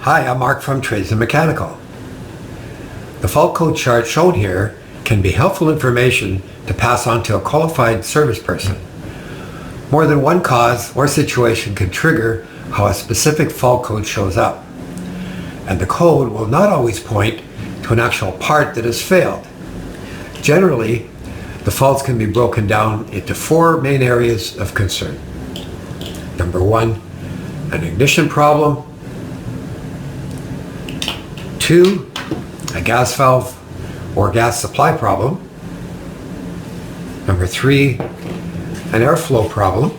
Hi, I'm Mark from Trades and Mechanical. The fault code chart shown here can be helpful information to pass on to a qualified service person. More than one cause or situation can trigger how a specific fault code shows up, and the code will not always point to an actual part that has failed. Generally, the faults can be broken down into four main areas of concern. Number one, an ignition problem. 2, a gas valve or gas supply problem. Number 3, an airflow problem.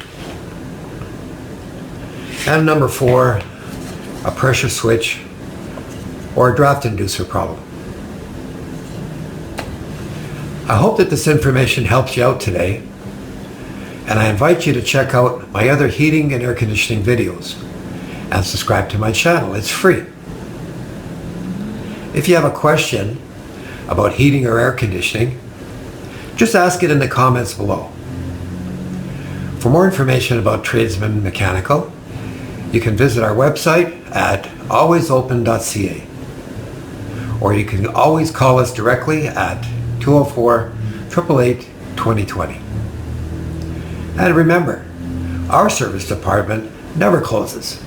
And number 4, a pressure switch or a draft inducer problem. I hope that this information helps you out today, and I invite you to check out my other heating and air conditioning videos and subscribe to my channel. It's free. If you have a question about heating or air conditioning, just ask it in the comments below. For more information about Tradesman Mechanical, you can visit our website at alwaysopen.ca, or you can always call us directly at 204-888-2020. And remember, our service department never closes.